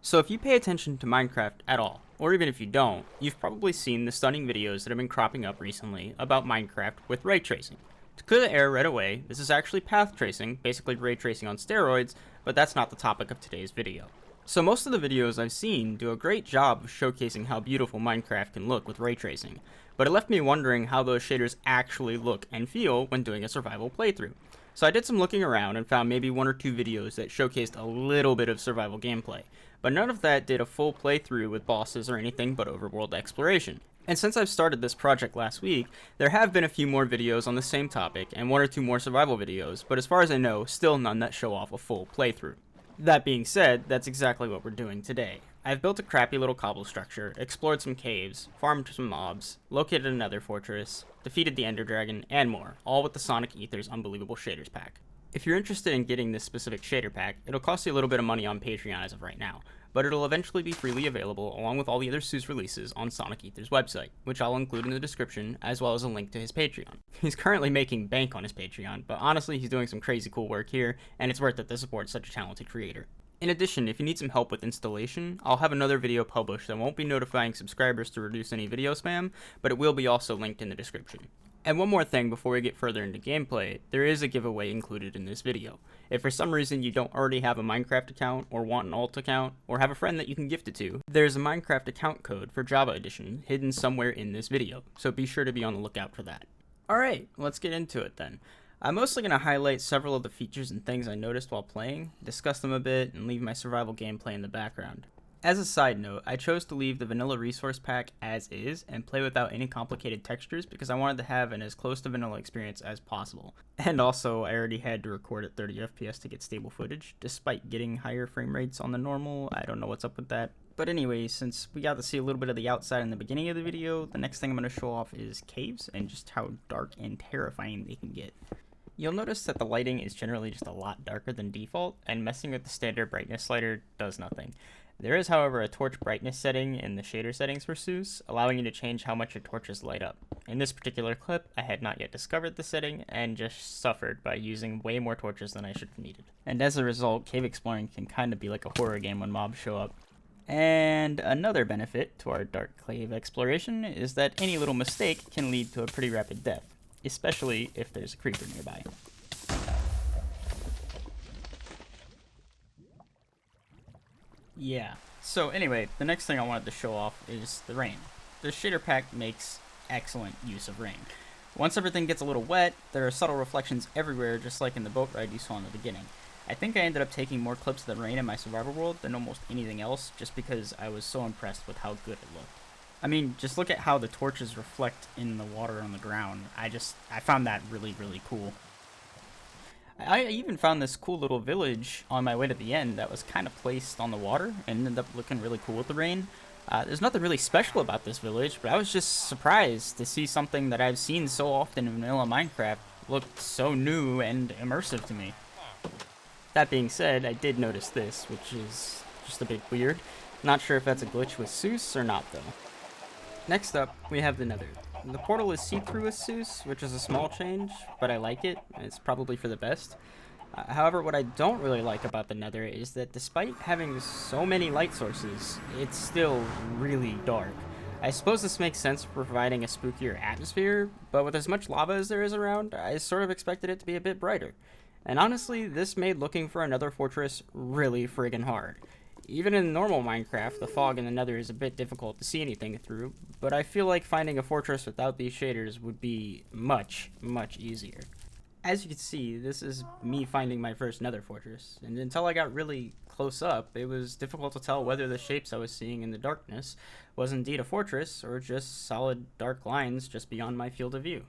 So if you pay attention to Minecraft at all, or even if you don't, you've probably seen the stunning videos that have been cropping up recently about Minecraft with ray tracing. To clear the air right away, this is actually path tracing, basically ray tracing on steroids, but that's not the topic of today's video. So most of the videos I've seen do a great job of showcasing how beautiful Minecraft can look with ray tracing, but it left me wondering how those shaders actually look and feel when doing a survival playthrough. So I did some looking around and found maybe one or two videos that showcased a little bit of survival gameplay, but none of that did a full playthrough with bosses or anything but overworld exploration. And since I've started this project last week, there have been a few more videos on the same topic and one or two more survival videos, but as far as I know, still none that show off a full playthrough. That being said, that's exactly what we're doing today. I've built a crappy little cobble structure, explored some caves, farmed some mobs, located another fortress, defeated the Ender Dragon, and more, all with the Sonic Aether's Unbelievable Shaders pack. If you're interested in getting this specific shader pack, it'll cost you a little bit of money on Patreon as of right now, but it'll eventually be freely available along with all the other Seuss releases on Sonic Aether's website, which I'll include in the description, as well as a link to his Patreon. He's currently making bank on his Patreon, but honestly he's doing some crazy cool work here, and it's worth it to support such a talented creator. In addition, if you need some help with installation, I'll have another video published that won't be notifying subscribers to reduce any video spam, but it will be also linked in the description. And one more thing before we get further into gameplay, there is a giveaway included in this video. If for some reason you don't already have a Minecraft account, or want an alt account, or have a friend that you can gift it to, there's a Minecraft account code for Java Edition hidden somewhere in this video, so be sure to be on the lookout for that. Alright, let's get into it then. I'm mostly going to highlight several of the features and things I noticed while playing, discuss them a bit, and leave my survival gameplay in the background. As a side note, I chose to leave the vanilla resource pack as is and play without any complicated textures because I wanted to have an as close to vanilla experience as possible. And also, I already had to record at 30 FPS to get stable footage, despite getting higher frame rates on the normal. I don't know what's up with that. But anyway, since we got to see a little bit of the outside in the beginning of the video, the next thing I'm going to show off is caves and just how dark and terrifying they can get. You'll notice that the lighting is generally just a lot darker than default, and messing with the standard brightness slider does nothing. There is, however, a torch brightness setting in the shader settings for Seuss, allowing you to change how much your torches light up. In this particular clip, I had not yet discovered the setting, and just suffered by using way more torches than I should have needed. And as a result, cave exploring can kind of be like a horror game when mobs show up. And another benefit to our dark cave exploration is that any little mistake can lead to a pretty rapid death, especially if there's a creeper nearby. Yeah, so anyway, the next thing I wanted to show off is the rain. The shader pack makes excellent use of rain. Once everything gets a little wet, there are subtle reflections everywhere, just like in the boat ride you saw in the beginning. I think I ended up taking more clips of the rain in my survival world than almost anything else, just because I was so impressed with how good it looked. I mean, just look at how the torches reflect in the water on the ground. I found that really, really cool. I even found this cool little village on my way to the end that was kind of placed on the water and ended up looking really cool with the rain. There's nothing really special about this village, but I was just surprised to see something that I've seen so often in vanilla Minecraft look so new and immersive to me. That being said, I did notice this, which is just a bit weird. Not sure if that's a glitch with Seuss or not though. Next up, we have the Nether. The portal is see-through with Seuss, which is a small change, but I like it, and it's probably for the best. However, what I don't really like about the Nether is that despite having so many light sources, it's still really dark. I suppose this makes sense for providing a spookier atmosphere, but with as much lava as there is around, I sort of expected it to be a bit brighter. And honestly, this made looking for another fortress really friggin' hard. Even in normal Minecraft, the fog in the Nether is a bit difficult to see anything through, but I feel like finding a fortress without these shaders would be much, much easier. As you can see, this is me finding my first Nether fortress, and until I got really close up, it was difficult to tell whether the shapes I was seeing in the darkness was indeed a fortress or just solid dark lines just beyond my field of view.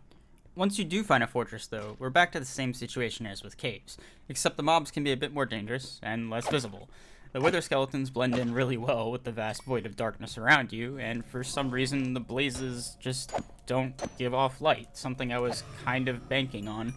Once you do find a fortress though, we're back to the same situation as with caves, except the mobs can be a bit more dangerous and less visible. The wither skeletons blend in really well with the vast void of darkness around you, and for some reason the blazes just don't give off light, something I was kind of banking on.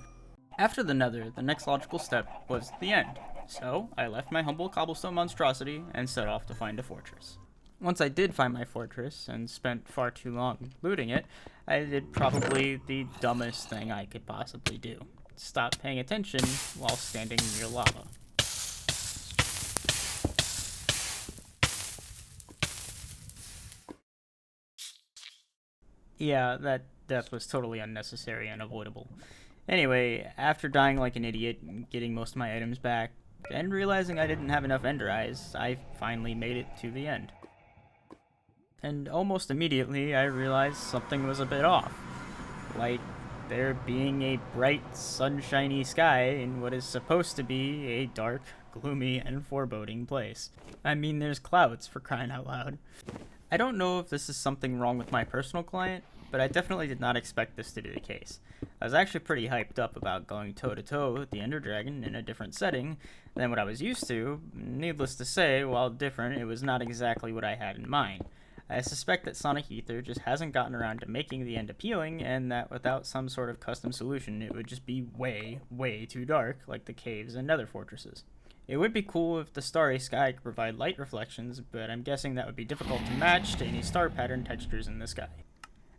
After the Nether, the next logical step was the end, so I left my humble cobblestone monstrosity and set off to find a fortress. Once I did find my fortress and spent far too long looting it, I did probably the dumbest thing I could possibly do. Stop paying attention while standing near lava. Yeah, that death was totally unnecessary and avoidable. Anyway, after dying like an idiot, and getting most of my items back, and realizing I didn't have enough ender eyes, I finally made it to the end. And almost immediately, I realized something was a bit off. Like there being a bright, sunshiny sky in what is supposed to be a dark, gloomy, and foreboding place. I mean, there's clouds, for crying out loud. I don't know if this is something wrong with my personal client, but I definitely did not expect this to be the case. I was actually pretty hyped up about going toe-to-toe with the Ender Dragon in a different setting than what I was used to. Needless to say, while different, it was not exactly what I had in mind. I suspect that Sonic Ether just hasn't gotten around to making the end appealing, and that without some sort of custom solution, it would just be way, way too dark, like the caves and nether fortresses. It would be cool if the starry sky could provide light reflections, but I'm guessing that would be difficult to match to any star pattern textures in the sky.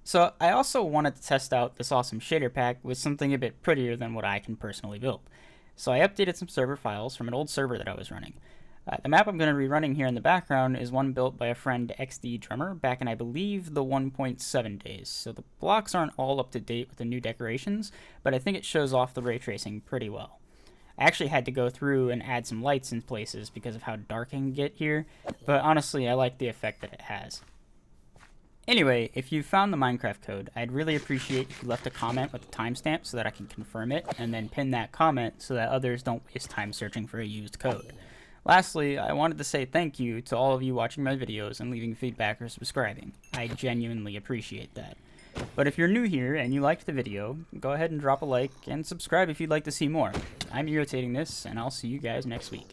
So I also wanted to test out this awesome shader pack with something a bit prettier than what I can personally build. So I updated some server files from an old server that I was running. The map I'm going to be running here in the background is one built by a friend XD Drummer back in, I believe, the 1.7 days. So the blocks aren't all up to date with the new decorations, but I think it shows off the ray tracing pretty well. I actually had to go through and add some lights in places because of how dark it can get here, but honestly I like the effect that it has. Anyway, if you found the Minecraft code, I'd really appreciate if you left a comment with a timestamp so that I can confirm it, and then pin that comment so that others don't waste time searching for a used code. Lastly, I wanted to say thank you to all of you watching my videos and leaving feedback or subscribing. I genuinely appreciate that. But if you're new here and you liked the video, go ahead and drop a like and subscribe if you'd like to see more. I'm irritating this, and I'll see you guys next week.